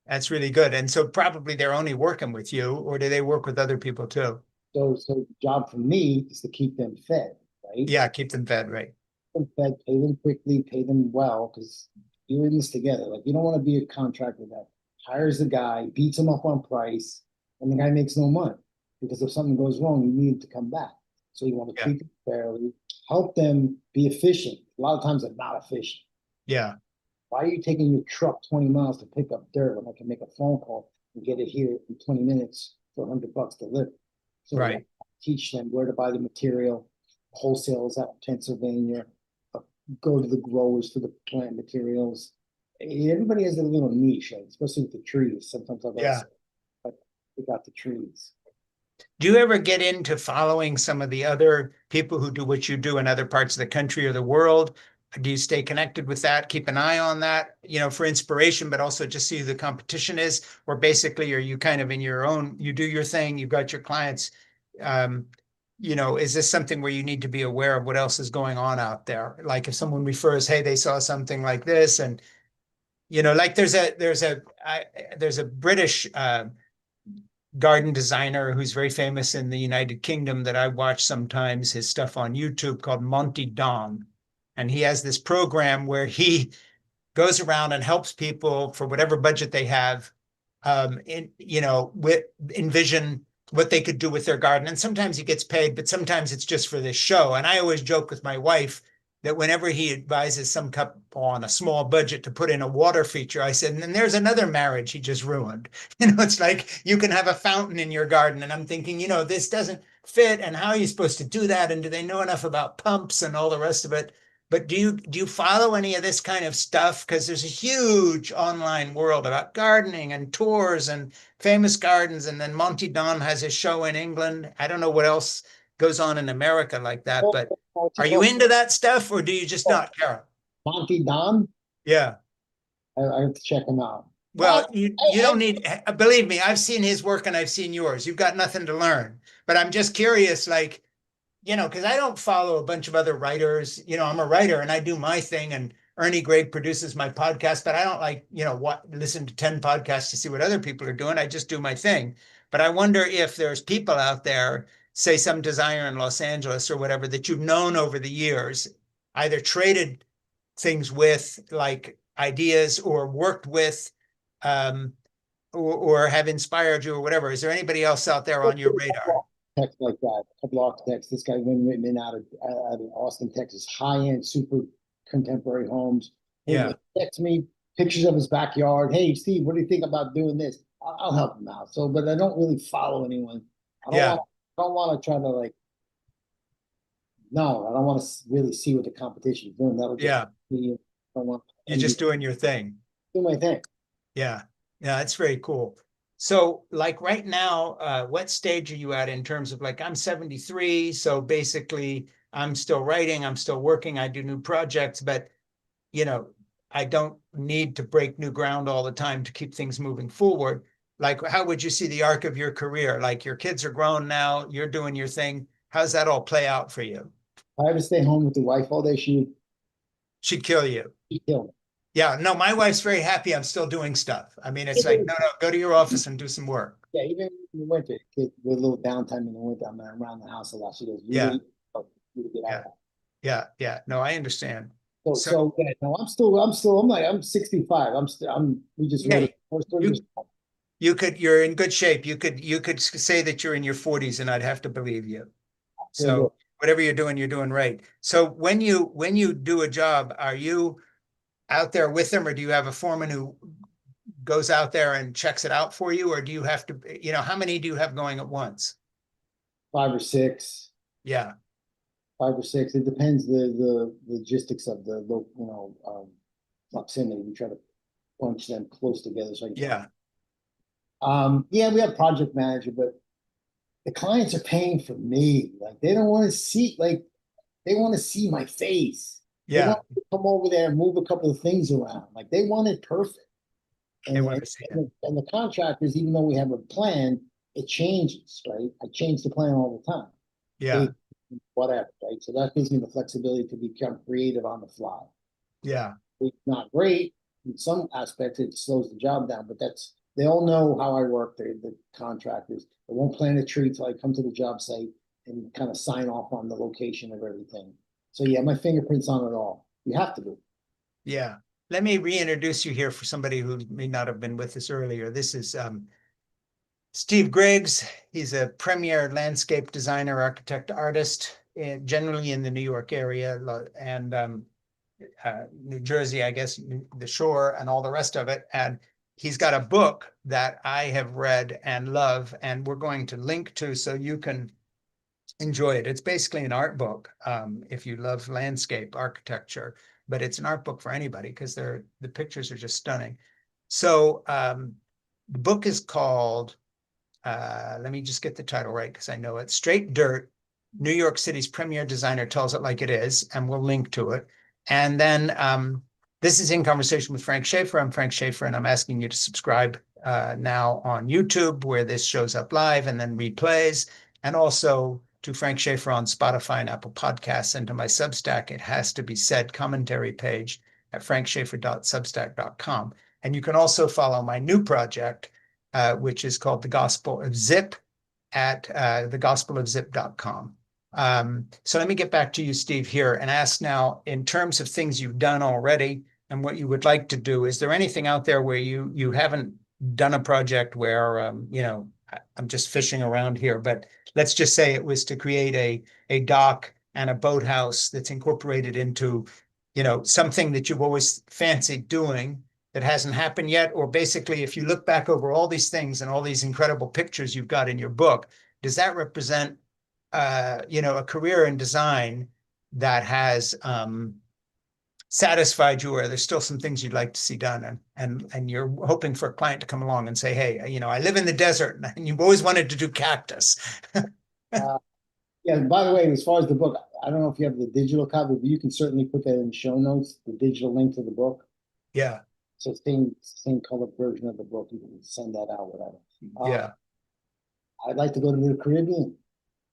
That's really good. And so probably they're only working with you, or do they work with other people too? So the job for me is to keep them fed. right? Yeah, keep them fed, right? Them fed, pay them quickly, pay them well, because you're in this together. Like, you don't want to be a contractor that hires a guy, beats him up on price, and the guy makes no money. Because if something goes wrong, you need him to come back. So you want to Yeah. treat them fairly, help them be efficient. A lot of times they're not efficient. Yeah, Why are you taking your truck 20 miles to pick up dirt when I can make a phone call and get it here in 20 minutes for $100 delivered? So right. teach them where to buy the material, wholesales out in Pennsylvania, uh, go to the growers for the plant materials. Everybody has a little niche, right? Especially with the trees. Sometimes I'll go, Yeah. but we got the trees. Do you ever get into following some of the other people who do what you do in other parts of the country or the world? Do you stay connected with that? Keep an eye on that, for inspiration, but also just see who the competition is? Or basically, are you kind of in your own, you do your thing, you've got your clients. Um, is this something where you need to be aware of what else is going on out there? Like if someone refers, hey, they saw something like this, and like there's a British garden designer who's very famous in the United Kingdom that I watch sometimes, his stuff on YouTube, called Monty Don. And he has this program where he goes around and helps people for whatever budget they have, envision what they could do with their garden. And sometimes he gets paid, but sometimes it's just for this show. And I always joke with my wife that whenever he advises some couple on a small budget to put in a water feature, I said, and then there's another marriage he just ruined. It's like you can have a fountain in your garden. And I'm thinking, this doesn't fit. And how are you supposed to do that? And do they know enough about pumps and all the rest of it? But do you follow any of this kind of stuff? Because there's a huge online world about gardening and tours and famous gardens. And then Monty Don has his show in England. I don't know what else goes on in America like that. But are you into that stuff, or do you just not care? Monty Don? Yeah. I have to check him out. Well, you don't need, believe me, I've seen his work and I've seen yours. You've got nothing to learn. But I'm just curious, like, because I don't follow a bunch of other writers. I'm a writer and I do my thing, and Ernie Gregg produces my podcast, but I don't like, listen to 10 podcasts to see what other people are doing. I just do my thing. But I wonder if there's people out there, say some designer in Los Angeles or whatever, that you've known over the years, either traded things with, like ideas, or worked with, um, or have inspired you or whatever. Is there anybody else out there on your radar? Architects like that, a couple architects. This guy Win Whitman out of Austin, Texas, high-end, super contemporary homes. Yeah. He texts me pictures of his backyard. Hey, Steve, what do you think about doing this? I'll help him out. So, but I don't really follow anyone. Yeah. I don't want to try to like. No, I don't want to really see what the competition is doing. That'll just Yeah. be. I don't want You're just doing your thing. do my thing. Yeah. Yeah, that's very cool. So like right now, what stage are you at in terms of, like, I'm 73, so basically I'm still writing, I'm still working, I do new projects, but I don't need to break new ground all the time to keep things moving forward. Like, how would you see the arc of your career? Like, your kids are grown now, you're doing your thing. How's that all play out for you? If I had to stay home with the wife all day, She'd kill you. she'd kill me. Yeah, no, my wife's very happy I'm still doing stuff. I mean, it's like, no, go to your office and do some work. Yeah, even in the winter, with a little downtime in the winter, I'm around the house a lot. She goes, you Yeah. really need to get out Yeah. of that. Yeah. No, I understand. So yeah, no, I'm 65. We just Yeah, wrote you're in good shape. You could say that you're in your 40s and I'd have to believe you. So whatever you're doing right. So when you do a job, are you out there with them, or do you have a foreman who goes out there and checks it out for you, or do you have to, how many do you have going at once? five or six. Yeah. 5 or 6. It depends the logistics of the proximity. We try to bunch them close together so I can. Yeah. Yeah, we have project manager, but the clients are paying for me. Like they don't want to see, like they want to see my face. They Yeah. want to come over there and move a couple of things around. Like they want it perfect. They want to see it. And the contractors, even though we have a plan, it changes, right? I change the plan all the time. Yeah. Whatever, right? So that gives me the flexibility to become creative on the fly. Yeah. It's not great. In some aspects, it slows the job down, but they all know how I work. The contractors. They won't plant a tree till I come to the job site and kind of sign off on the location of everything. So yeah, my fingerprints on it all. You have to do. Yeah. Let me reintroduce you here for somebody who may not have been with us earlier. This is Steve Griggs. He's a premier landscape designer, architect, artist, generally in the New York area and New Jersey, I guess, the shore and all the rest of it. And he's got a book that I have read and love, and we're going to link to so you can enjoy it. It's basically an art book if you love landscape architecture, but it's an art book for anybody because the pictures are just stunning. So the book is called, let me just get the title right because I know it, Straight Dirt, New York City's Premier Designer Tells It Like It Is, and we'll link to it. And then this is In Conversation with Frank Schaeffer. I'm Frank Schaeffer, and I'm asking you to subscribe now on YouTube, where this shows up live and then replays, and also to Frank Schaeffer on Spotify and Apple Podcasts, and to my Substack, It Has to Be Said commentary page at frankschaeffer.substack.com. And you can also follow my new project, which is called The Gospel of Zip at thegospelofzip.com. So let me get back to you, Steve, here and ask now, in terms of things you've done already and what you would like to do, is there anything out there where you haven't done a project where, you know, I'm just fishing around here, but let's just say it was to create a dock and a boathouse that's incorporated into, you know, something that you've always fancied doing that hasn't happened yet? Or basically, if you look back over all these things and all these incredible pictures you've got in your book, does that represent, you know, a career in design that has satisfied you, or there's still some things you'd like to see done, and you're hoping for a client to come along and say, hey, you know, I live in the desert and you've always wanted to do cactus? Yeah, by the way, as far as the book, I don't know if you have the digital copy, but you can certainly put that in the show notes, the digital link to the book. Yeah, So same colored version of the book. You can send that out, whatever. yeah, I'd like to go to the Caribbean.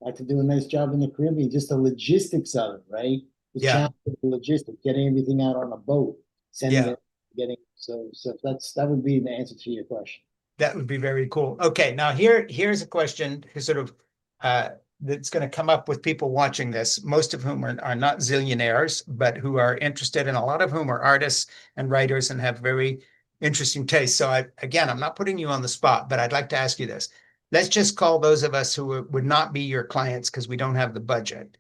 I'd like to do a nice job in the Caribbean, just the logistics of it, right? The yeah, challenge of the logistics, getting everything out on a boat, sending yeah. it, getting so that would be the answer to your question. That would be very cool. Okay, now here's a question sort of that's going to come up with people watching this, most of whom are not zillionaires, but who are interested, and a lot of whom are artists and writers and have very interesting tastes. So again, I'm not putting you on the spot, but I'd like to ask you this. Let's just call those of us who would not be your clients because we don't have the budget,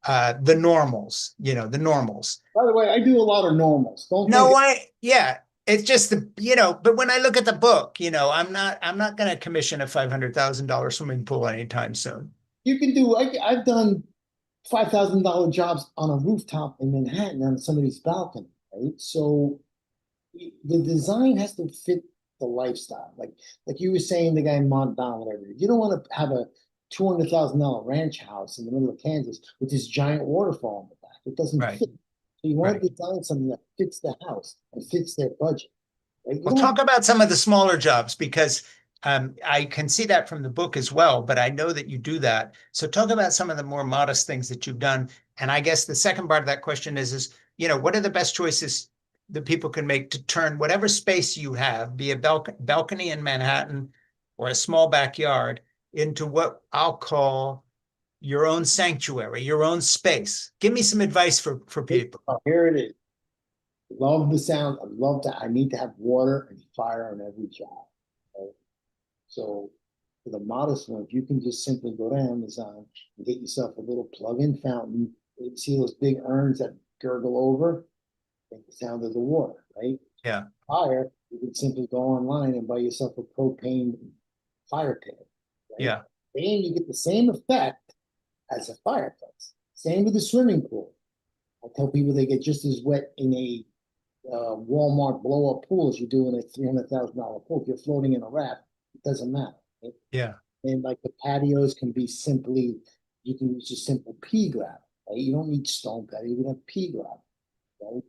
the normals, you know, the normals. By the way, I do a lot of normals. Don't No, think yeah, it's just the, you know, but when I look at the book, you know, I'm not going to commission a $500,000 swimming pool anytime soon. you can do. I've done $5,000 jobs on a rooftop in Manhattan on somebody's balcony, right? So the design has to fit the lifestyle. Like you were saying, the guy in Montana, whatever. You don't want to have a $200,000 ranch house in the middle of Kansas with this giant waterfall in the back. It doesn't Right, fit. So you want right. to design something that fits the house and fits their budget. Right? You Well, don't have talk about some of the smaller jobs because I can see that from the book as well, but I know that you do that. So talk about some of the more modest things that you've done. And I guess the second part of that question is, you know, what are the best choices that people can make to turn whatever space you have, be a balcony in Manhattan or a small backyard, into what I'll call your own sanctuary, your own space. Give me some advice for people. oh, here it is. Love the sound. I love that. I need to have water and fire on every job. Right? So for the modest ones, you can just simply go to Amazon and get yourself a little plug-in fountain. You see those big urns that gurgle over? Make the sound of the water, right? Yeah, Fire, you can simply go online and buy yourself a propane fire pit, right? yeah, And you get the same effect as a fireplace. Same with the swimming pool. I tell people they get just as wet in a Walmart blow-up pool as you do in a $300,000 pool. If you're floating in a raft, it doesn't matter. Right? yeah, And like the patios can be simply, you can use a simple pea gravel. Right? You don't need stone patio, you can have pea gravel. Right?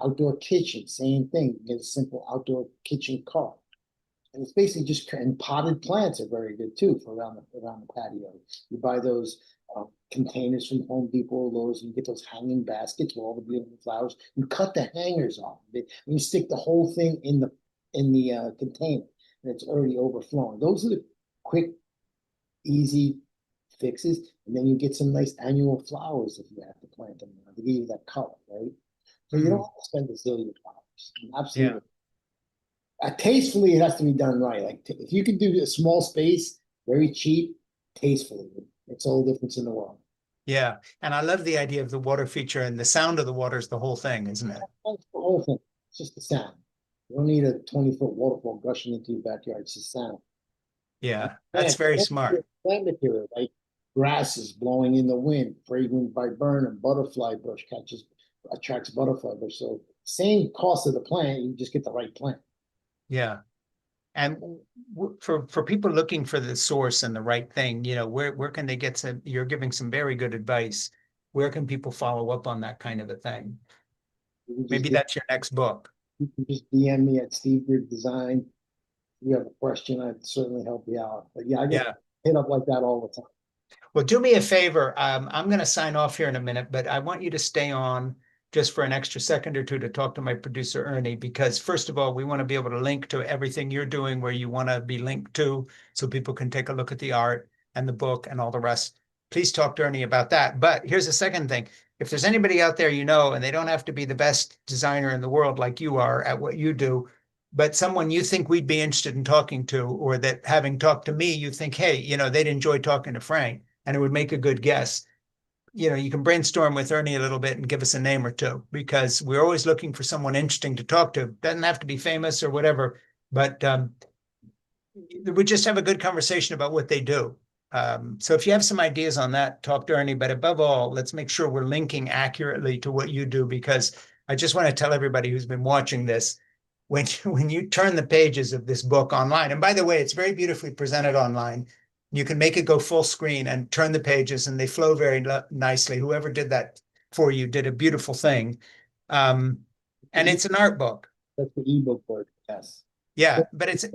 Outdoor kitchen, same thing. You get a simple outdoor kitchen cart. And it's basically just, and potted plants are very good too for around the patio. You buy those containers from Home Depot or Lowe's, and you get those hanging baskets with all the beautiful flowers. You cut the hangers off of it, and you stick the whole thing in the container, and it's already overflowing. Those are the quick, easy fixes, and then you get some nice annual flowers if you have to plant them, to give you that color, right? So you don't have to spend $1 zillion. Absolutely. Tastefully, it has to be done right. Like if you could do a small space, very cheap, tastefully, it's all the difference in the world. Yeah. And I love the idea of the water feature, and the sound of the water is the whole thing, isn't it? That's the whole thing. It's just the sound. You don't need a 20-foot waterfall gushing into your backyard. It's just sound. Yeah. That's very smart. Plant material, like grasses blowing in the wind, fragrant viburnum, butterfly bush attracts butterfly bush. So same cost of the plant, you just get the right plant. Yeah. And for people looking for the source and the right thing, where can they get some, you're giving some very good advice. Where can people follow up on that kind of a thing? Maybe that's your next book. You can just DM me at Steve Griggs Design. If you have a question, I'd certainly help you out. But yeah, I get hit up like that all the time. Well, do me a favor. I'm going to sign off here in a minute, but I want you to stay on just for an extra second or two to talk to my producer, Ernie, because first of all, we want to be able to link to everything you're doing where you want to be linked to so people can take a look at the art and the book and all the rest. Please talk to Ernie about that. But here's the second thing. If there's anybody out there and they don't have to be the best designer in the world like you are at what you do, but someone you think we'd be interested in talking to, or that having talked to me, you think, hey, they'd enjoy talking to Frank and it would make a good guess. You can brainstorm with Ernie a little bit and give us a name or two, because we're always looking for someone interesting to talk to. Doesn't have to be famous or whatever, but we just have a good conversation about what they do. So if you have some ideas on that, talk to Ernie. But above all, let's make sure we're linking accurately to what you do, because I just want to tell everybody who's been watching this, when you turn the pages of this book online, and by the way, it's very beautifully presented online. You can make it go full screen and turn the pages, and they flow very nicely. Whoever did that for you did a beautiful thing. And it's an art book. That's the ebook book, yes. Yeah, but So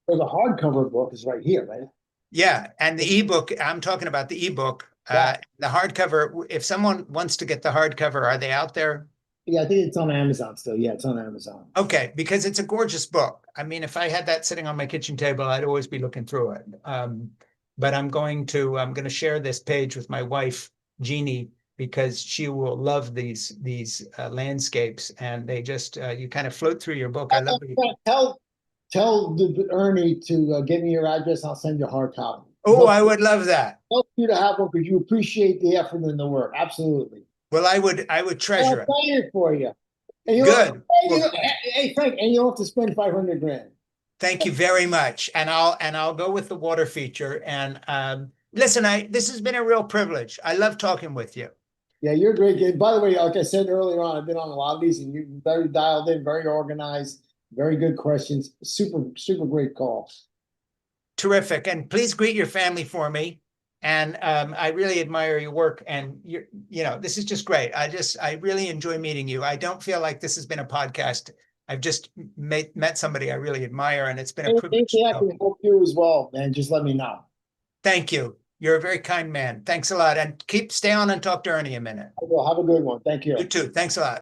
the hardcover book is right here, right? Yeah, and the ebook, I'm talking about the ebook. The hardcover, if someone wants to get the hardcover, are they out there? Yeah, I think it's on Amazon still. Yeah, it's on Amazon. Okay, because it's a gorgeous book. I mean, if I had that sitting on my kitchen table, I'd always be looking through it. But I'm going to share this page with my wife, Jeannie, because she will love these landscapes, and they just you kind of float through your book. I love it. Tell Ernie to give me your address. I'll send you a hard copy. Oh, I would love that. Help you to have one because you appreciate the effort and the work. Absolutely. Well, I would treasure it. I'll sign it for you. And Good. Hey, Frank, and you don't have to spend $500,000. Thank you very much. And I'll go with the water feature. And listen, this has been a real privilege. I love talking with you. Yeah, you're a great kid. By the way, like I said earlier on, I've been on a lot of these, and you're very dialed in, very organized, very good questions. Super, super great calls. Terrific. And please greet your family for me. And I really admire your work. And this is just great. I really enjoy meeting you. I don't feel like this has been a podcast. I've just met somebody I really admire, and it's been a privilege. I can help you as well, man. Just let me know. Thank you. You're a very kind man. Thanks a lot. And stay on and talk to Ernie a minute. I will. Have a good one. Thank you. You too. Thanks a lot.